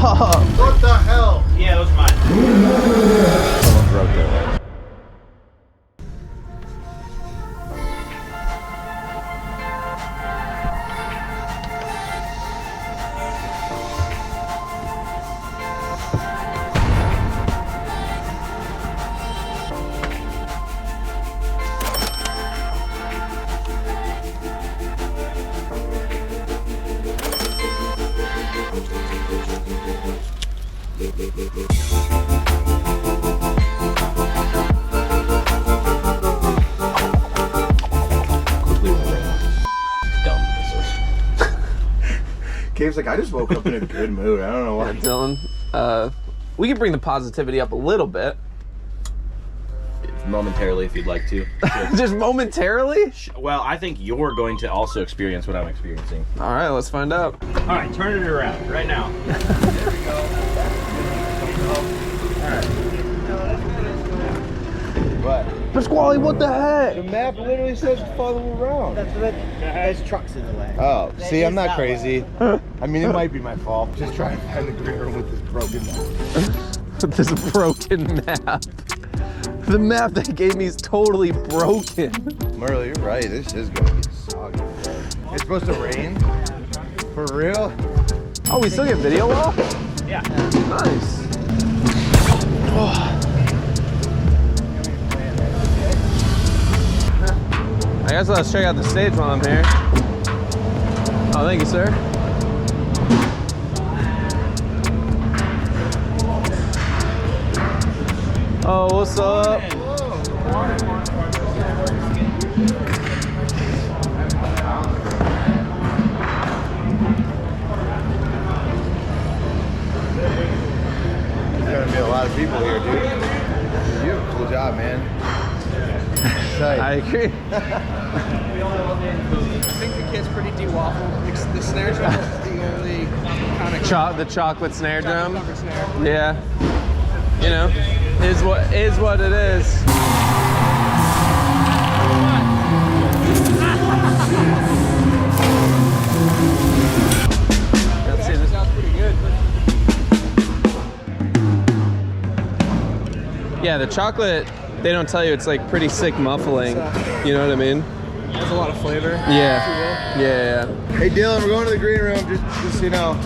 up. What the hell? Yeah, those are mine. Someone broke their leg. Cave's like, I just woke up in a good mood. I don't know why. Dylan, we can bring the positivity up a little bit. Momentarily, if you'd like to. Just momentarily? Well, I think you're going to also experience what I'm experiencing. All right, let's find out. All right, turn it around right now. There we go. All right. What? Pasquale, what the heck? The map literally says follow around. There's trucks in the way. Oh, That see, I'm is not that crazy. I mean, it might be my fault. Just trying to find the green room with this broken map. This broken map. The map they gave me is totally broken. Merle, you're right. This is gonna get soggy. It's supposed to rain? For real? Oh, we still get video off? Yeah. Nice. Oh. I guess let's check out the stage while I'm here. Oh, thank you, sir. Oh, what's up? There's gonna be a lot of people here, dude. You have a cool job, man. I agree. I think the kid's pretty de-waffled. The snare drum is the only kind of The chocolate snare drum. covered snare. Yeah. You know, is what it is. Let's see this. Sounds pretty good. Yeah, the chocolate, they don't tell you it's like pretty sick muffling. You know what I mean? There's a lot of flavor. Yeah. Yeah. Hey, Dylan, we're going to the green room, just so you know.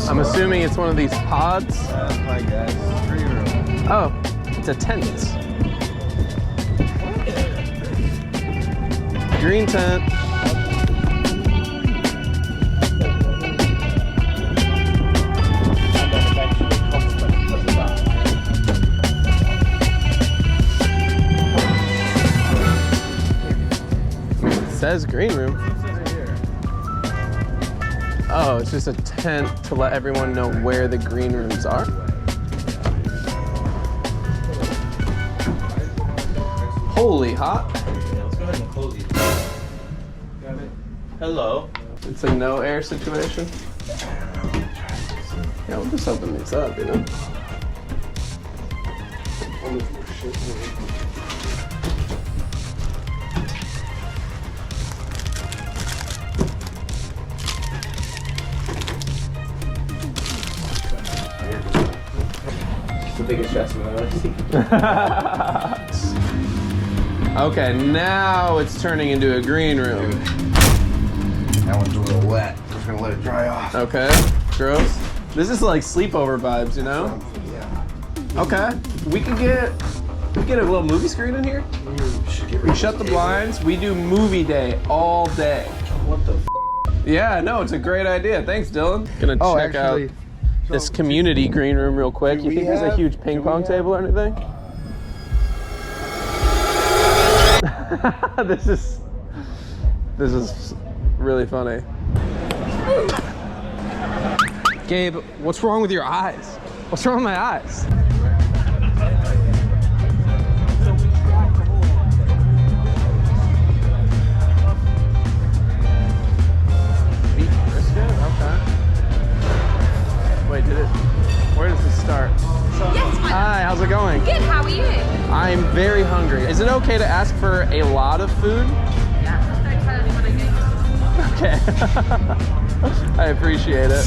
I'm assuming it's one of these pods. Hi, guys. Green room. Oh, it's a tent. Green tent. It says green room. Oh, it's just a tent to let everyone know where the green rooms are. Holy hot. Let's go ahead and close these. Hello. It's a no air situation. Yeah, we'll just open these up, you know? The biggest chest I've ever seen. Okay, now it's turning into a green room. That one's a little wet. Just gonna let it dry off. Okay, gross. This is like sleepover vibes, you know? Yeah. Okay, we can get a little movie screen in here. We shut the blinds. We do movie day all day. What the f? Yeah, no, it's a great idea. Thanks, Dylan. Gonna check out this community green room real quick. Do You we think there's a have- huge ping do we pong have- table or anything? This is really funny. Gabe, what's wrong with your eyes? What's wrong with my eyes? Beef brisket? Okay. Wait, where does this start? Yes, my Hi, how's it going? Good, how are you? I'm very hungry. Is it okay to ask for a lot of food? Yeah, just don't tell anyone I Okay. I appreciate it.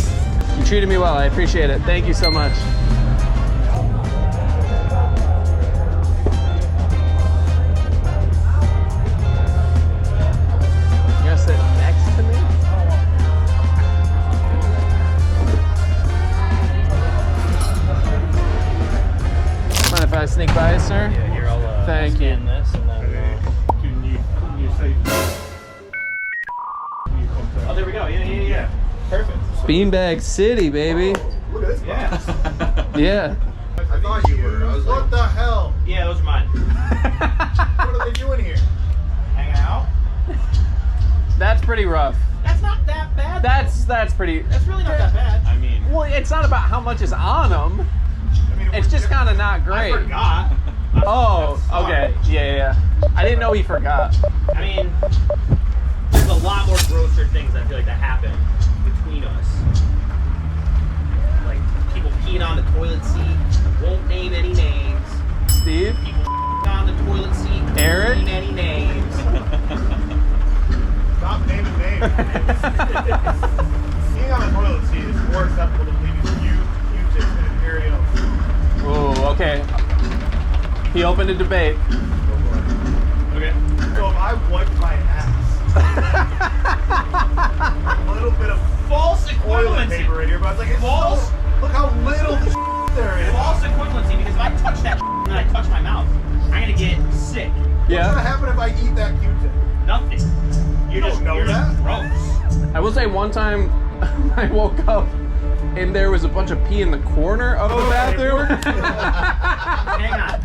You treated me well. I appreciate it. Thank you so much. You're gonna sit next to me? Mind if I sneak by, sir? Yeah, here I'll Thank you. scan this and then. Can you say? Oh, there we go. Yeah. Perfect. Beanbag City, baby. Look at this. Yeah. Yeah. I thought you were. I was like, What the hell? Yeah, those are mine. What are they doing here? Hanging out. That's pretty rough. That's not that bad. That's pretty. That's really not that bad. I mean, Well, it's not about how much is on them. I mean, It's just kind of not I great. forgot. Oh, okay. Yeah. I didn't know he forgot. I mean, there's a lot more grosser things I feel like that happen between us. Like people peeing on the toilet seat. Won't name any names. Steve? People on the toilet seat. Won't Eric? name any names. Stop naming names. Being on the toilet seat is more acceptable than leaving you tips and Imperial. Oh, okay. He opened a debate. Okay. So if I wipe my ass, a little bit of False toilet equivalency. paper in here, but I was like, it's False. so, look how little the there is. False equivalency because if I touch that and then I touch my mouth, I'm gonna get sick. What's gonna Yeah. happen if I eat that Q-tip? Nothing. You don't know you're that? just gross. I will say one time I woke up and there was a bunch of pee in the corner of the bathroom. Hang on.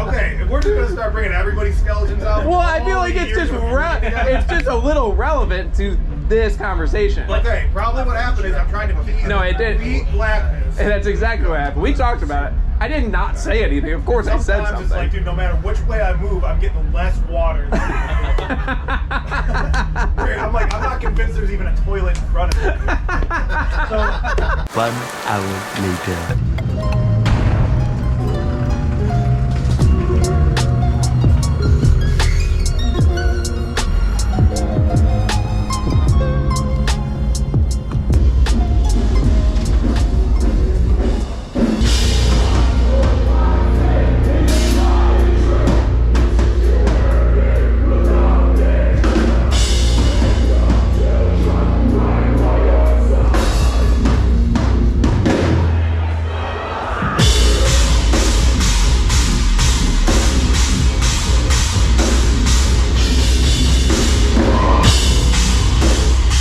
Okay, if we're just gonna start bringing everybody's skeletons out. Well, I feel all like the it's years just of humanity, it's just a little relevant to this conversation. Okay, probably what happened is I'm trying to pee. No, it did. Complete blackness. And that's exactly what happened. We talked about it. I did not say anything. Of course, I said Sometimes something. it's like, dude, no matter which way I move, I'm getting less water. I'm like, I'm not convinced there's even a toilet in front of me. So, 1 hour later.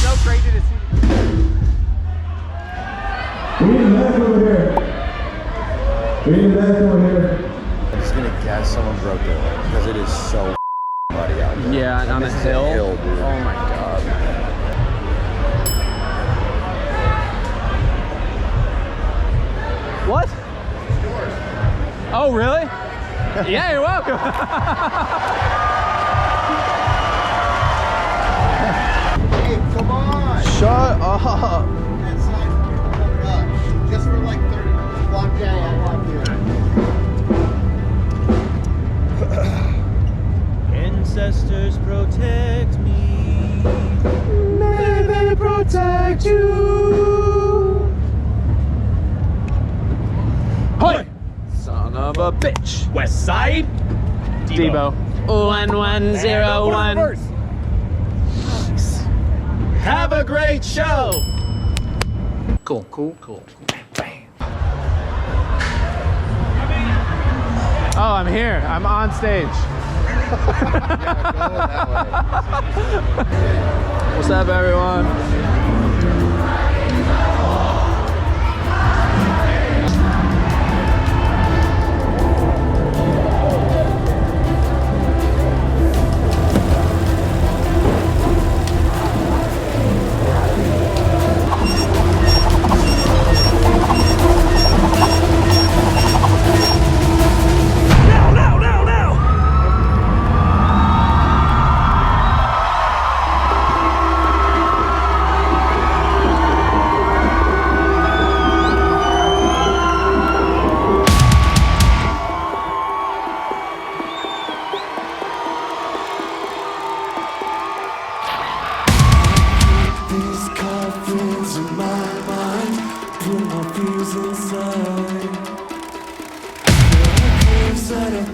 So crazy to see. I'm just gonna guess someone broke their leg because it is so muddy out there. Yeah, on a This is hill. dude. Oh my god. What? Oh, really? Yeah, you're welcome. hey, come on! Shut up. Just for like 30 block day, I want you. Ancestors protect me. May they protect you. Hey! Son of a bitch. West Side. Debo. 1101. Have a great show. Cool. Oh, I'm here. I'm on stage. What's up, everyone?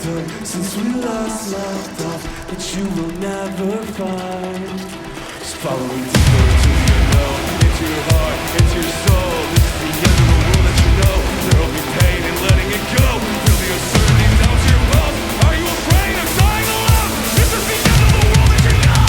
done since we last left off that you will never find. Just follow me deeper into your love, into your heart, into your soul. This is the end of the world that you know. There will be pain in letting it go. Feel the uncertainty down to your bones. Are you afraid of dying alone? This is the end of the world that you know.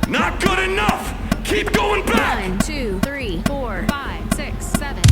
Not good enough! Keep going back! 1, 2, 3, 4, 5, 6, 7.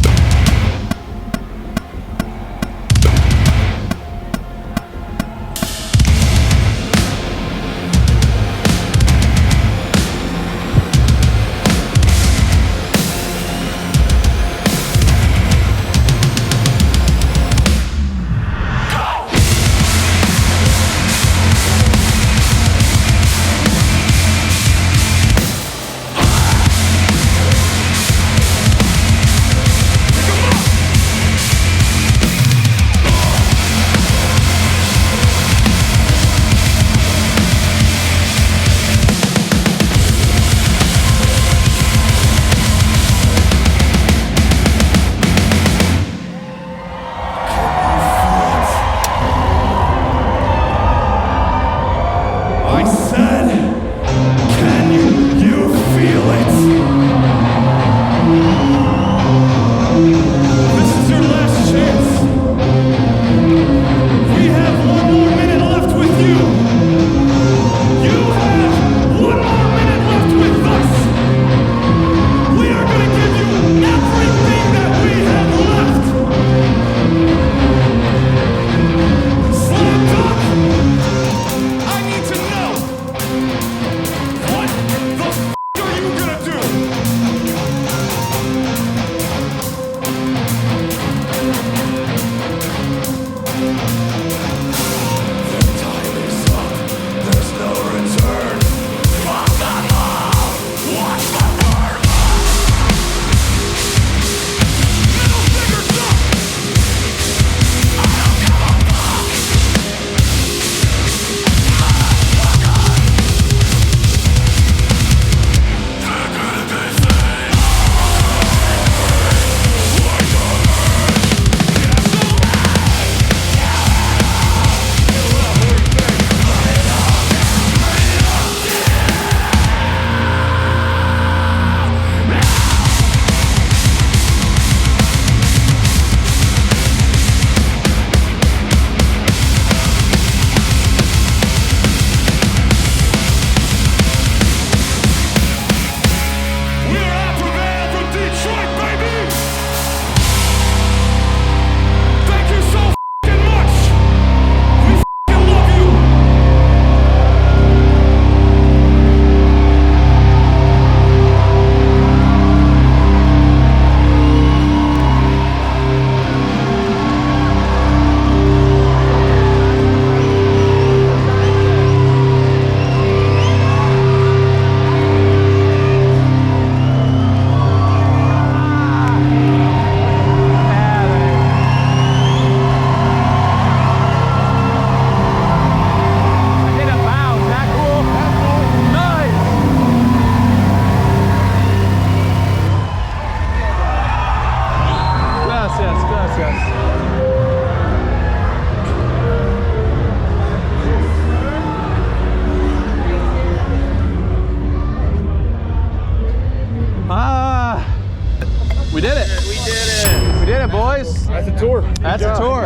We did it. We did it. We did it, boys. That's a tour. That's a tour.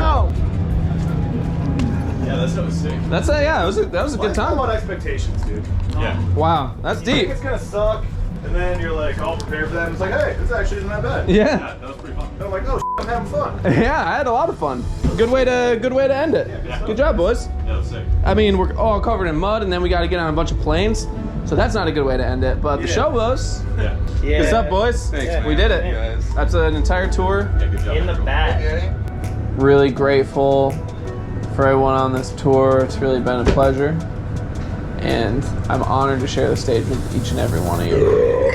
Yeah, that stuff was sick. That's a, yeah, that was a good It's all time. about expectations, dude. Yeah. Wow, that's You think deep. it's gonna suck, and then you're like all prepared for that, and it's like, hey, this actually isn't that bad. Yeah. That was pretty fun. And I'm like, oh, I'm having fun. Yeah, I had a lot of fun. Good way to end it. Good job, boys. Yeah, that was sick. I mean, we're all covered in mud, and then we got to get on a bunch of planes, so that's not a good way to end it. But the show was. Yeah. Yeah. What's up, boys? Thanks, We did it. That's an entire tour. Yeah, good job. In the bag. Really grateful for everyone on this tour. It's really been a pleasure, and I'm honored to share the stage with each and every one of you.